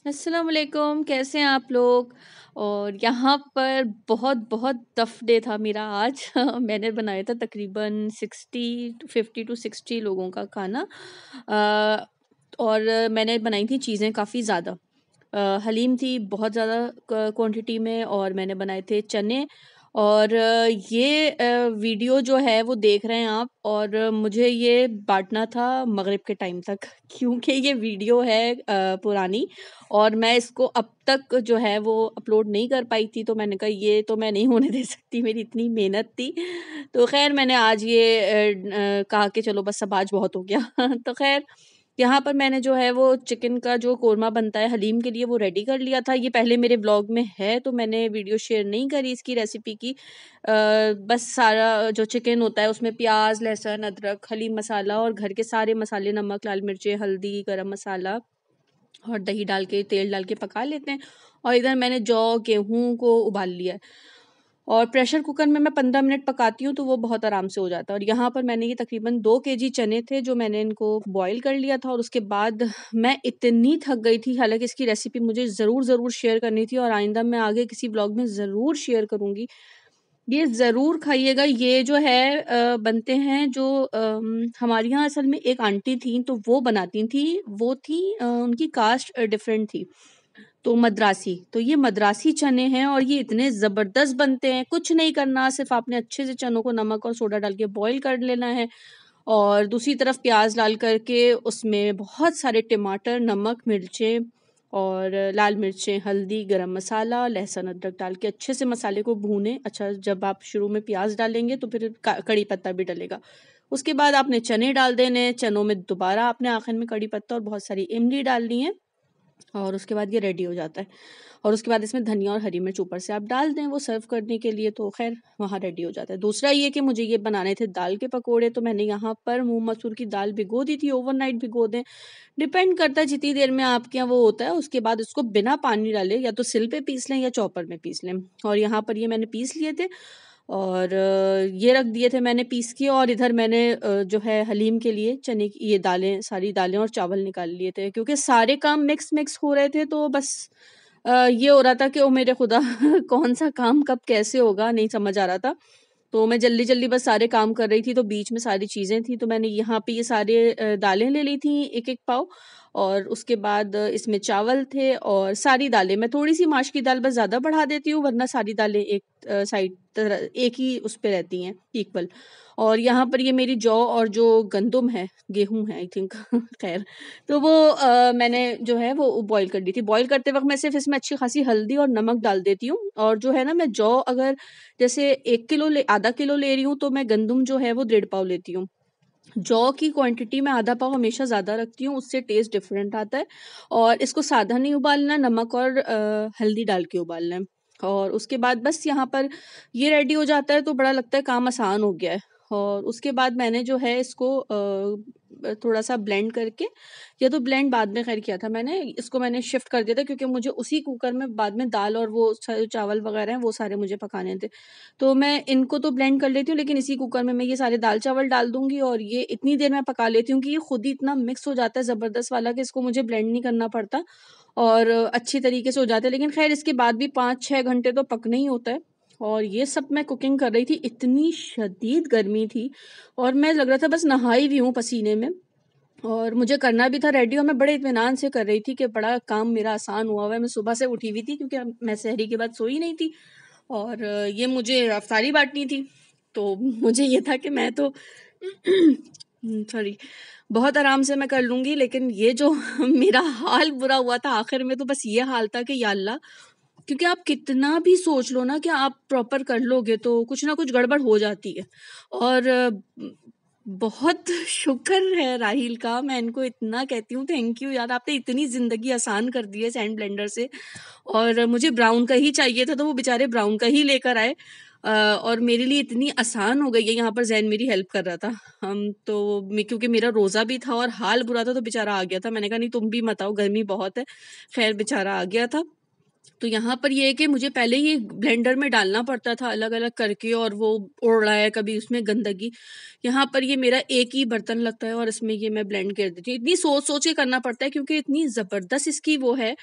अस्सलाम वालेकुम, कैसे हैं आप लोग। और यहाँ पर बहुत बहुत टफ डे था मेरा आज। मैंने बनाया था तकरीबन 50 टू 60 लोगों का खाना। अ, और मैंने बनाई थी चीज़ें काफ़ी ज़्यादा। हलीम थी बहुत ज़्यादा क्वांटिटी में, और मैंने बनाए थे चने। और ये वीडियो जो है वो देख रहे हैं आप, और मुझे ये बांटना था मगरिब के टाइम तक। क्योंकि ये वीडियो है पुरानी, और मैं इसको अब तक जो है वो अपलोड नहीं कर पाई थी। तो मैंने कहा ये तो मैं नहीं होने दे सकती, मेरी इतनी मेहनत थी। तो खैर मैंने आज ये कहा कि चलो बस अब आज बहुत हो गया। तो खैर यहाँ पर मैंने जो है वो चिकन का जो कोरमा बनता है हलीम के लिए वो रेडी कर लिया था। ये पहले मेरे व्लॉग में है, तो मैंने वीडियो शेयर नहीं करी इसकी रेसिपी की। बस सारा जो चिकन होता है उसमें प्याज, लहसुन, अदरक, हलीम मसाला और घर के सारे मसाले, नमक, लाल मिर्चें, हल्दी, गरम मसाला और दही डाल के, तेल डाल के पका लेते हैं। और इधर मैंने जौ, गेहूँ को उबाल लिया है, और प्रेशर कुकर में मैं 15 मिनट पकाती हूँ तो वो बहुत आराम से हो जाता है। और यहाँ पर मैंने ये तकरीबन 2 केजी चने थे जो मैंने इनको बॉईल कर लिया था। और उसके बाद मैं इतनी थक गई थी, हालाँकि इसकी रेसिपी मुझे ज़रूर शेयर करनी थी, और आइंदा मैं आगे किसी ब्लॉग में ज़रूर शेयर करूँगी। ये ज़रूर खाइएगा। ये जो है बनते हैं जो हमारे यहाँ असल में एक आंटी थीं तो वो बनाती थीं, वो थी उनकी कास्ट डिफरेंट थी। तो मद्रासी, तो ये मद्रासी चने हैं और ये इतने ज़बरदस्त बनते हैं। कुछ नहीं करना, सिर्फ़ आपने अच्छे से चनों को नमक और सोडा डाल के बॉयल कर लेना है, और दूसरी तरफ प्याज़ डाल कर के उसमें बहुत सारे टमाटर, नमक, मिर्चें और लाल मिर्चें, हल्दी, गरम मसाला, लहसुन, अदरक डाल के अच्छे से मसाले को भूनें। अच्छा, जब आप शुरू में प्याज़ डालेंगे तो फिर कड़ी पत्ता भी डलेगा। उसके बाद आपने चने डाल देने, चनों में दोबारा आपने आखिर में कड़ी पत्ता और बहुत सारी इमली डालनी है, और उसके बाद ये रेडी हो जाता है। और उसके बाद इसमें धनिया और हरी मिर्च ऊपर से आप डाल दें वो सर्व करने के लिए, तो खैर वहाँ रेडी हो जाता है। दूसरा ये कि मुझे ये बनाने थे दाल के पकोड़े, तो मैंने यहाँ पर मूंग मसूर की दाल भिगो दी थी, ओवरनाइट भिगो दें, डिपेंड करता है जितनी देर में आपके यहाँ वो होता है। उसके बाद इसको बिना पानी डाले या तो सिल पे पीस लें या चॉपर में पीस लें। और यहाँ पर ये मैंने पीस लिए थे, और ये रख दिए थे मैंने पीस के। और इधर मैंने जो है हलीम के लिए चने की ये दालें, सारी दालें और चावल निकाल लिए थे, क्योंकि सारे काम मिक्स हो रहे थे। तो बस ये हो रहा था कि ओ मेरे खुदा, कौन सा काम कब कैसे होगा नहीं समझ आ रहा था। तो मैं जल्दी जल्दी बस सारे काम कर रही थी, तो बीच में सारी चीज़ें थी। तो मैंने यहाँ पे ये सारे दालें ले ली थी एक एक पाव, और उसके बाद इसमें चावल थे और सारी दालें। मैं थोड़ी सी माश की दाल बस ज़्यादा बढ़ा देती हूँ, वरना सारी दालें एक साइड एक ही उस पे रहती हैं इक्वल। और यहाँ पर ये मेरी जौ और जो गंदुम है, गेहूं है आई थिंक। खैर, तो वो मैंने जो है वो बॉईल कर दी थी। बॉईल करते वक्त मैं सिर्फ इसमें अच्छी खासी हल्दी और नमक डाल देती हूँ। और जो है ना, मैं जौ अगर जैसे 1 किलो ले आधा किलो ले रही हूँ, तो मैं गंदुम जो है वो 1.5 पाव लेती हूँ। जौ की क्वांटिटी में आधा पाव हमेशा ज़्यादा रखती हूँ, उससे टेस्ट डिफरेंट आता है। और इसको सादा नहीं उबालना, नमक और हल्दी डाल के उबालना है। और उसके बाद बस यहाँ पर ये रेडी हो जाता है, तो बड़ा लगता है काम आसान हो गया है। और उसके बाद मैंने जो है इसको थोड़ा सा ब्लेंड करके, या तो ब्लेंड बाद में खैर किया था मैंने, इसको मैंने शिफ्ट कर दिया था क्योंकि मुझे उसी कुकर में बाद में दाल और वो चावल वगैरह हैं वो सारे मुझे पकाने थे। तो मैं इनको तो ब्लेंड कर लेती हूँ, लेकिन इसी कुकर में मैं ये सारे दाल चावल डाल दूँगी, और ये इतनी देर में पका लेती हूँ कि ये खुद ही इतना मिक्स हो जाता है ज़बरदस्त वाला, कि इसको मुझे ब्लेंड नहीं करना पड़ता, और अच्छी तरीके से हो जाता है। लेकिन खैर इसके बाद भी 5-6 घंटे तो पकना ही होता है। और ये सब मैं कुकिंग कर रही थी, इतनी शदीद गर्मी थी, और मैं लग रहा था बस नहा ही रही हूँ पसीने में। और मुझे करना भी था रेडी, और मैं बड़े इत्मीनान से कर रही थी कि बड़ा काम मेरा आसान हुआ हुआ है। मैं सुबह से उठी हुई थी क्योंकि मैं सहरी के बाद सोई नहीं थी, और ये मुझे अफ्तारी बाँटनी थी। तो मुझे ये था कि मैं तो सॉरी, बहुत आराम से मैं कर लूँगी, लेकिन ये जो मेरा हाल बुरा हुआ था आखिर में, तो बस ये हाल था कि या अल्लाह, क्योंकि आप कितना भी सोच लो ना कि आप प्रॉपर कर लोगे, तो कुछ ना कुछ गड़बड़ हो जाती है। और बहुत शुक्र है राहिल का, मैं इनको इतना कहती हूँ थैंक यू यार, आपने इतनी ज़िंदगी आसान कर दी है सैंड ब्लेंडर से। और मुझे ब्राउन का ही चाहिए था, तो वो बेचारे ब्राउन का ही लेकर आए। और मेरे लिए इतनी आसान हो गई है। यहाँ पर ज़ैन मेरी हेल्प कर रहा था। हम तो क्योंकि मेरा रोज़ा भी था और हाल बुरा था, तो बेचारा आ गया था। मैंने कहा नहीं तुम भी मत आओ, गर्मी बहुत है। खैर बेचारा आ गया था। तो यहाँ पर ये है कि मुझे पहले ये ब्लेंडर में डालना पड़ता था अलग-अलग करके, और वो उड़ रहा है कभी उसमें गंदगी। यहाँ पर ये मेरा एक ही बर्तन लगता है और इसमें ये मैं ब्लेंड कर देती हूँ। इतनी सोच-सोच के करना पड़ता है क्योंकि इतनी ज़बरदस्त इसकी वो है।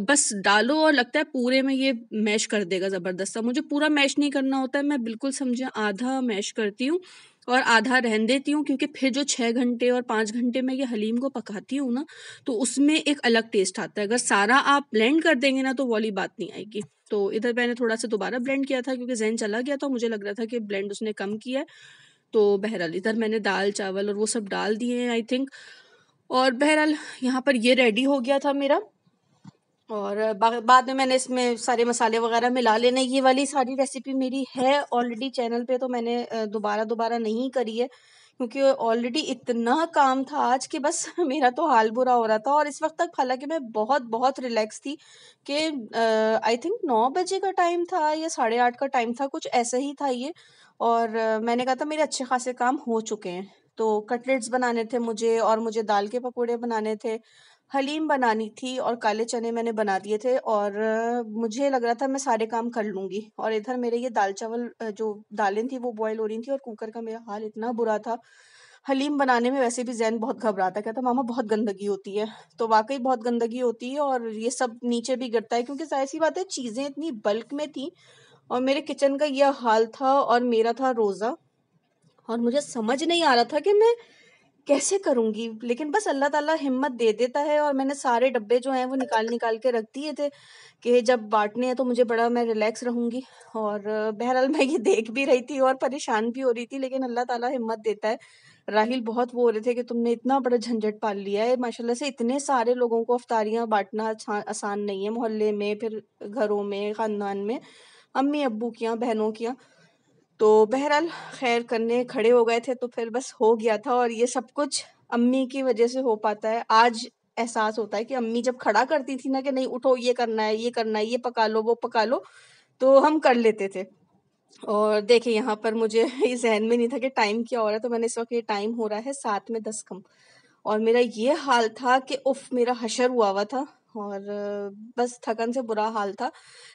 बस डालो और लगता है पूरे में ये मैश कर देगा ज़बरदस्त सा। मुझे पूरा मैश नहीं करना होता है, मैं बिल्कुल समझिए आधा मैश करती हूँ और आधा रहने देती हूँ, क्योंकि फिर जो 6 घंटे और 5 घंटे मैं ये हलीम को पकाती हूँ ना, तो उसमें एक अलग टेस्ट आता है। अगर सारा आप ब्लेंड कर देंगे ना तो वो वाली बात नहीं आएगी। तो इधर मैंने थोड़ा-सा दोबारा ब्लेंड किया था क्योंकि ज़हन चला गया था, मुझे लग रहा था कि ब्लेंड उसने कम किया है। तो बहरहाल इधर मैंने दाल, चावल और वो सब डाल दिए हैं आई थिंक, और बहरहाल यहाँ पर ये रेडी हो गया था मेरा। और बाद में मैंने इसमें सारे मसाले वगैरह मिला लेने। ये वाली सारी रेसिपी मेरी है ऑलरेडी चैनल पे, तो मैंने दोबारा नहीं करी है क्योंकि ऑलरेडी इतना काम था आज कि बस मेरा तो हाल बुरा हो रहा था। और इस वक्त तक हालांकि मैं बहुत बहुत रिलैक्स थी कि आई थिंक 9 बजे का टाइम था या 8:30 का टाइम था, कुछ ऐसा ही था ये। और मैंने कहा था मेरे अच्छे खासे काम हो चुके हैं। तो कटलेट्स बनाने थे मुझे, और मुझे दाल के पकौड़े बनाने थे, हलीम बनानी थी, और काले चने मैंने बना दिए थे। और मुझे लग रहा था मैं सारे काम कर लूँगी। और इधर मेरे ये दाल चावल जो दालें थी वो बॉयल हो रही थी, और कुकर का मेरा हाल इतना बुरा था। हलीम बनाने में वैसे भी ज़हन बहुत घबराता है, कहता मामा बहुत गंदगी होती है। तो वाक़ई बहुत गंदगी होती है और ये सब नीचे भी गिरता है, क्योंकि ज़ाहिर-सी बात है चीज़ें इतनी बल्क में थी और मेरे किचन का ये हाल था, और मेरा था रोज़ा। और मुझे समझ नहीं आ रहा था कि मैं कैसे करूँगी? लेकिन बस अल्लाह ताला हिम्मत दे देता है, और मैंने सारे डब्बे जो हैं वो निकाल-निकाल के रख दिए थे कि जब बाँटने हैं तो मुझे बड़ा मैं रिलैक्स रहूँगी। और बहरहाल मैं ये देख भी रही थी और परेशान भी हो रही थी, लेकिन अल्लाह ताला हिम्मत देता है। राहिल बहुत वो हो रहे थे कि तुमने इतना बड़ा झंझट पाल लिया है, माशाल्लाह से इतने सारे लोगों को इफ्तारियाँ बाँटना आसान नहीं है, मोहल्ले में, फिर घरों में, ख़ानदान में, अम्मी-अब्बू के यहाँ, बहनों के यहाँ। तो बहरहाल खैर करने खड़े हो गए थे, तो फिर बस हो गया था। और ये सब कुछ अम्मी की वजह से हो पाता है। आज एहसास होता है कि अम्मी जब खड़ा करती थी ना कि नहीं उठो, ये करना है, ये करना है, ये पका लो, वो पका लो, तो हम कर लेते थे। और देखिए यहाँ पर मुझे ये ज़हन में नहीं था कि टाइम क्या हो रहा है, तो मैंने इस वक़्त ये टाइम हो रहा है 7 में 10 कम। और मेरा ये हाल था कि उफ़! मेरा हशर हुआ था। और बस थकन से बुरा हाल था।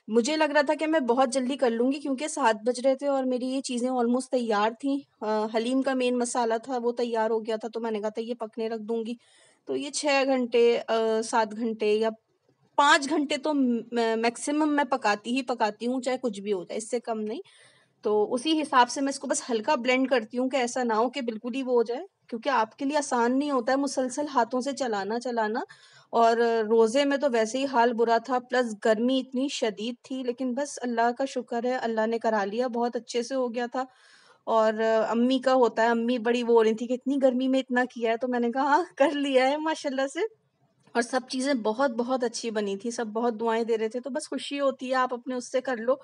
मुझे लग रहा था कि मैं बहुत जल्दी कर लूँगी क्योंकि 7 बज रहे थे और मेरी ये चीज़ें ऑलमोस्ट तैयार थीं। हलीम का मेन मसाला था वो तैयार हो गया था, तो मैंने कहा था ये पकने रख दूँगी। तो ये 6 घंटे 7 घंटे या 5 घंटे तो मैक्सिमम मैं पकाती ही पकाती हूँ, चाहे कुछ भी हो जाए, इससे कम नहीं। तो उसी हिसाब से मैं इसको बस हल्का ब्लेंड करती हूँ कि ऐसा ना हो कि बिल्कुल ही वो हो जाए, क्योंकि आपके लिए आसान नहीं होता है मुसलसल हाथों से चलाना। और रोज़े में तो वैसे ही हाल बुरा था, प्लस गर्मी इतनी शदीद थी, लेकिन बस अल्लाह का शुक्र है, अल्लाह ने करा लिया, बहुत अच्छे से हो गया था। और अम्मी का होता है, अम्मी बड़ी वो हो रही थी कि इतनी गर्मी में इतना किया है, तो मैंने कहा हाँ, कर लिया है माशाल्लाह से। और सब चीज़ें बहुत-बहुत अच्छी बनी थी, सब बहुत दुआएँ दे रहे थे, तो बस खुशी होती है आप अपने उससे कर लो।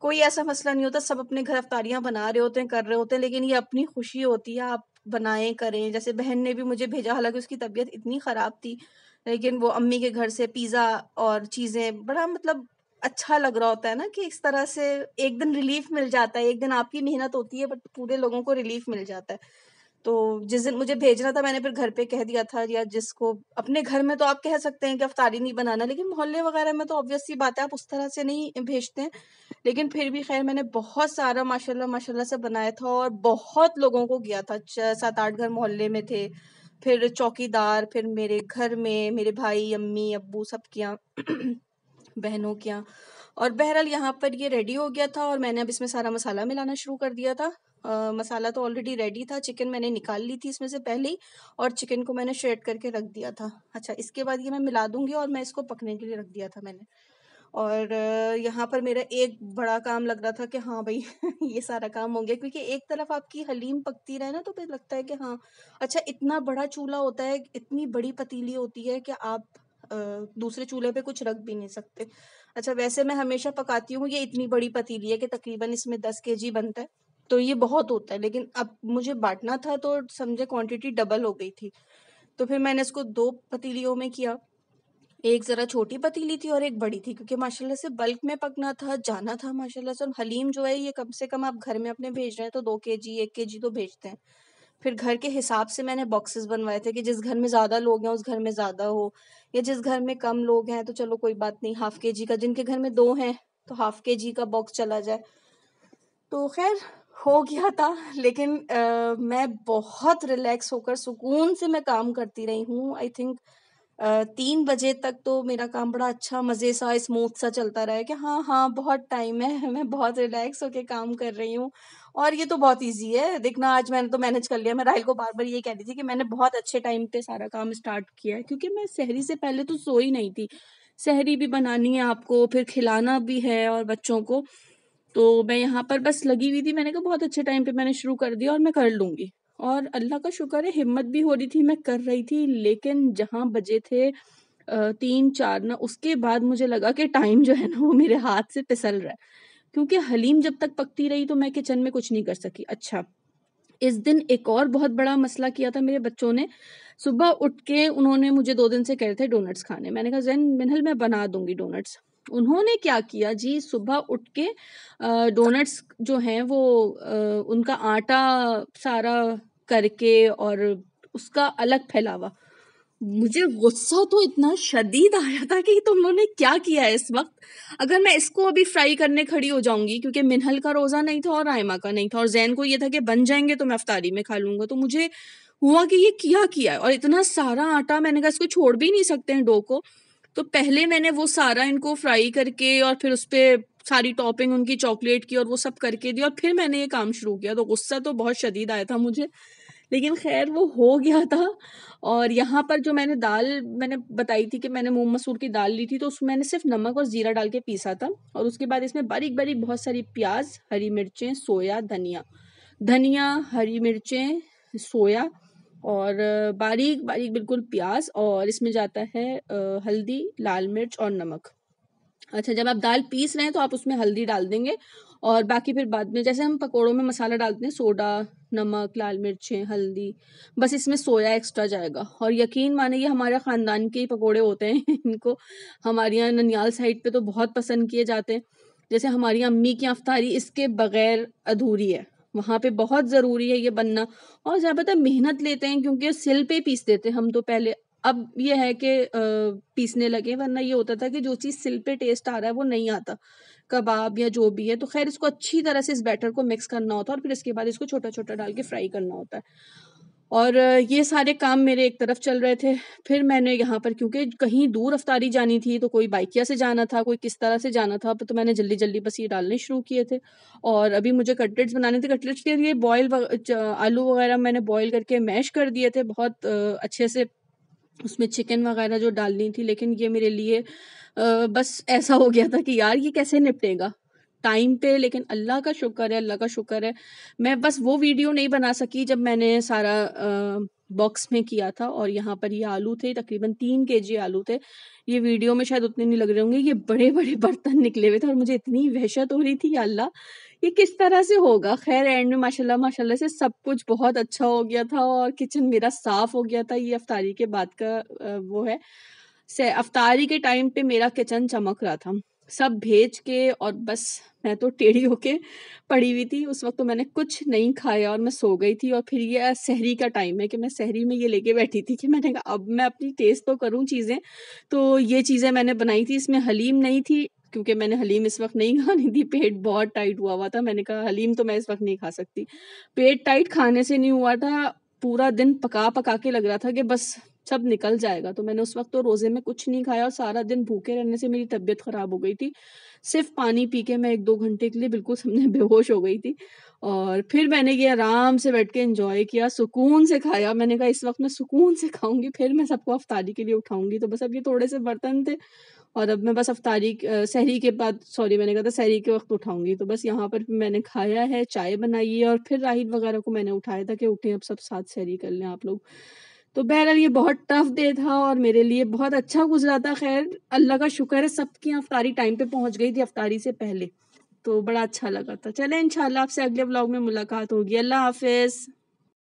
कोई ऐसा मसला नहीं होता, सब अपने घर इफ्तारियाँ बना रहे होते हैं, कर रहे होते हैं, लेकिन ये अपनी खुशी होती है, आप बनाएँ, करें। जैसे बहन ने भी मुझे भेजा, हालाँकि उसकी तबीयत इतनी ख़राब थी, लेकिन वो अम्मी के घर से पिज़्ज़ा और चीज़ें, बड़ा मतलब अच्छा लग रहा होता है ना कि इस तरह से एक दिन रिलीफ़ मिल जाता है, एक दिन आपकी मेहनत होती है बट पूरे लोगों को रिलीफ़ मिल जाता है। तो जिस दिन मुझे भेजना था मैंने फिर घर पे कह दिया था, या जिसको अपने घर में तो आप कह सकते हैं कि इफ्तारी नहीं बनाना, लेकिन मोहल्ले वगैरह में तो ऑब्वियस सी बात है आप उस तरह से नहीं भेजते हैं। लेकिन फिर भी खैर मैंने बहुत सारा माशाल्लाह माशाल्लाह से बनाया था और बहुत लोगों को गया था। 7-8 घर मोहल्ले में थे, फिर चौकीदार, फिर मेरे घर में मेरे भाई, अम्मी, अब्बू सबके यहाँ बहनों के यहाँ। और बहरहाल यहाँ पर ये रेडी हो गया था और मैंने अब इसमें सारा मसाला मिलाना शुरू कर दिया था। मसाला तो ऑलरेडी रेडी था, चिकन मैंने निकाल ली थी इसमें से पहले ही, और चिकन को मैंने श्रेड करके रख दिया था। अच्छा, इसके बाद ये मैं मिला दूँगी और मैं इसको पकने के लिए रख दिया था मैंने। और यहाँ पर मेरा एक बड़ा काम लग रहा था कि हाँ भाई ये सारा काम हो गया, क्योंकि एक तरफ आपकी हलीम पकती रहे ना तो फिर लगता है कि हाँ, अच्छा इतना बड़ा चूल्हा होता है, इतनी बड़ी पतीली होती है कि आप दूसरे चूल्हे पे कुछ रख भी नहीं सकते। अच्छा, वैसे मैं हमेशा पकाती हूँ, ये इतनी बड़ी पतीली है कि तकरीबन इसमें 10 केजी बनता है, तो ये बहुत होता है, लेकिन अब मुझे बाँटना था तो समझे क्वांटिटी डबल हो गई थी। तो फिर मैंने इसको 2 पतीलियों में किया। एक ज़रा छोटी पतीली थी और एक बड़ी थी, क्योंकि माशाल्लाह से बल्क में पकना था, जाना था माशाल्लाह से। और हलीम जो है ये कम से कम आप घर में अपने भेज रहे हैं तो 2 केजी 1 केजी तो भेजते हैं। फिर घर के हिसाब से मैंने बॉक्सेस बनवाए थे कि जिस घर में ज़्यादा लोग हैं उस घर में ज़्यादा हो, या जिस घर में कम लोग हैं तो चलो कोई बात नहीं, हाफ के जी का, जिनके घर में 2 हैं तो हाफ के जी का बॉक्स चला जाए। तो खैर हो गया था, लेकिन मैं बहुत रिलैक्स होकर सुकून से मैं काम करती रही हूँ। आई थिंक 3 बजे तक तो मेरा काम बड़ा अच्छा मज़े सा स्मूथ सा चलता रहा है कि हाँ हाँ बहुत टाइम है, मैं बहुत रिलैक्स होके काम कर रही हूँ और ये तो बहुत इजी है। देखना आज मैंने तो मैनेज कर लिया। मैं राहिल को बार बार ये कह रही थी कि मैंने बहुत अच्छे टाइम पे सारा काम स्टार्ट किया है, क्योंकि मैं सहरी से पहले तो सोई नहीं थी। सहरी भी बनानी है आपको, फिर खिलाना भी है और बच्चों को, तो मैं यहाँ पर बस लगी हुई थी। मैंने कहा बहुत अच्छे टाइम पे मैंने शुरू कर दिया और मैं कर लूँगी, और अल्लाह का शुक्र है हिम्मत भी हो रही थी, मैं कर रही थी। लेकिन जहाँ बजे थे 3-4 ना, उसके बाद मुझे लगा कि टाइम जो है ना वो मेरे हाथ से फिसल रहा है, क्योंकि हलीम जब तक पकती रही तो मैं किचन में कुछ नहीं कर सकी। अच्छा, इस दिन एक और बहुत बड़ा मसला किया था मेरे बच्चों ने। सुबह उठ के उन्होंने मुझे 2 दिन से कह रहे थे डोनट्स खाने। मैंने कहा ज़ैन मिन्हल मैं बना दूँगी डोनट्स। उन्होंने क्या किया जी, सुबह उठ के डोनट्स जो हैं वो उनका आटा सारा करके और उसका अलग फैलावा। मुझे गुस्सा तो इतना शदीद आया था कि तुम लोगों ने क्या किया है इस वक्त। अगर मैं इसको अभी फ्राई करने खड़ी हो जाऊंगी, क्योंकि मिनहल का रोजा नहीं था और रायमा का नहीं था, और जैन को ये था कि बन जाएंगे तो मैं अफ्तारी में खा लूंगा, तो मुझे हुआ कि ये क्या किया है। और इतना सारा आटा, मैंने कहा इसको छोड़ भी नहीं सकते हैं डो को। तो पहले मैंने वो सारा इनको फ्राई करके और फिर उस पर सारी टॉपिंग उनकी चॉकलेट की और वो सब करके दी, और फिर मैंने ये काम शुरू किया। तो गुस्सा तो बहुत शदीद आया था मुझे, लेकिन खैर वो हो गया था। और यहाँ पर जो मैंने दाल मैंने बताई थी कि मैंने मूंग मसूर की दाल ली थी, तो उसमें मैंने सिर्फ नमक और जीरा डाल के पीसा था। और उसके बाद इसमें बारीक बारीक बहुत सारी प्याज, हरी मिर्चें, सोया, धनिया, हरी मिर्चें, सोया, और बारीक बारीक बिल्कुल प्याज, और इसमें जाता है हल्दी, लाल मिर्च और नमक। अच्छा, जब आप दाल पीस रहे हैं तो आप उसमें हल्दी डाल देंगे, और बाकी फिर बाद में जैसे हम पकोड़ों में मसाला डालते हैं, सोडा, नमक, लाल मिर्चें, हल्दी, बस इसमें सोया एक्स्ट्रा जाएगा। और यकीन माने ये हमारे ख़ानदान के ही पकोड़े होते हैं इनको हमारे यहाँ ननियाल साइड पे तो बहुत पसंद किए जाते हैं। जैसे हमारी अम्मी की अफ्तारी इसके बगैर अधूरी है, वहाँ पे बहुत ज़रूरी है ये बनना। और ज़्यादातर मेहनत लेते हैं क्योंकि सिल पे पीस देते हैं हम तो पहले। अब ये है कि पीसने लगे, वरना ये होता था कि जो चीज़ सिल पे टेस्ट आ रहा है वो नहीं आता, कबाब या जो भी है। तो खैर इसको अच्छी तरह से इस बैटर को मिक्स करना होता है, और फिर इसके बाद इसको छोटा छोटा डाल के फ्राई करना होता है। और ये सारे काम मेरे एक तरफ चल रहे थे। फिर मैंने यहाँ पर, क्योंकि कहीं दूर अफ्तारी जानी थी, तो कोई बाइकिया से जाना था, कोई किस तरह से जाना था, तो मैंने जल्दी जल्दी बस ये डालने शुरू किए थे। और अभी मुझे कटलेट्स बनाने थे। कटलेट्स के लिए आलू वगैरह मैंने बॉयल करके मैश कर दिए थे बहुत अच्छे से, उसमें चिकन वगैरह जो डालनी थी। लेकिन ये मेरे लिए बस ऐसा हो गया था कि यार ये कैसे निपटेगा टाइम पे। लेकिन अल्लाह का शुक्र है, अल्लाह का शुक्र है, मैं बस वो वीडियो नहीं बना सकी जब मैंने सारा बॉक्स में किया था। और यहाँ पर ये आलू थे, तकरीबन 3 केजी आलू थे। ये वीडियो में शायद उतने नहीं लग रहे होंगे, ये बड़े बड़े बर्तन निकले हुए थे, और मुझे इतनी वहशत हो रही थी, या अल्लाह ये किस तरह से होगा। खैर एंड में माशाल्लाह माशाल्लाह से सब कुछ बहुत अच्छा हो गया था, और किचन मेरा साफ हो गया था। ये अफ्तारी के बाद का वो है, से अफ्तारी के टाइम पे मेरा किचन चमक रहा था, सब भेज के, और बस मैं तो टेढ़ी होके पड़ी हुई थी। उस वक्त तो मैंने कुछ नहीं खाया और मैं सो गई थी। और फिर ये सहरी का टाइम है कि मैं सहरी में ये लेके बैठी थी कि मैंने कहा अब मैं अपनी टेस्ट तो करूं चीज़ें। तो ये चीज़ें मैंने बनाई थी। इसमें हलीम नहीं थी, क्योंकि मैंने हलीम इस वक्त नहीं खानी थी, पेट बहुत टाइट हुआ था। मैंने कहा हलीम तो मैं इस वक्त नहीं खा सकती। पेट टाइट खाने से नहीं हुआ था, पूरा दिन पका पका के लग रहा था कि बस सब निकल जाएगा। तो मैंने उस वक्त तो रोज़े में कुछ नहीं खाया, और सारा दिन भूखे रहने से मेरी तबीयत ख़राब हो गई थी। सिर्फ पानी पी के मैं 1-2 घंटे के लिए बिल्कुल समझे बेहोश हो गई थी। और फिर मैंने ये आराम से बैठ के एंजॉय किया, सुकून से खाया। मैंने कहा इस वक्त मैं सुकून से खाऊंगी, फिर मैं सबको अफ्तारी के लिए उठाऊंगी। तो बस अब ये थोड़े से बर्तन थे, और अब मैं बस अफ्तारी सहरी के बाद, सॉरी मैंने कहा था सहरी के वक्त उठाऊंगी। तो बस यहाँ पर मैंने खाया है, चाय बनाई है, और फिर राहिल वगैरह को मैंने उठाया था कि उठें अब सब साथ सहरी कर लें आप लोग। तो बहरहाल ये बहुत टफ डे था और मेरे लिए बहुत अच्छा गुजरा था। खैर अल्लाह का शुक्र है सबकी अफ्तारी टाइम पे पहुंच गई थी अफ्तारी से पहले, तो बड़ा अच्छा लगा था। चलें इंशाल्लाह आपसे अगले व्लॉग में मुलाकात होगी। अल्लाह हाफिज़।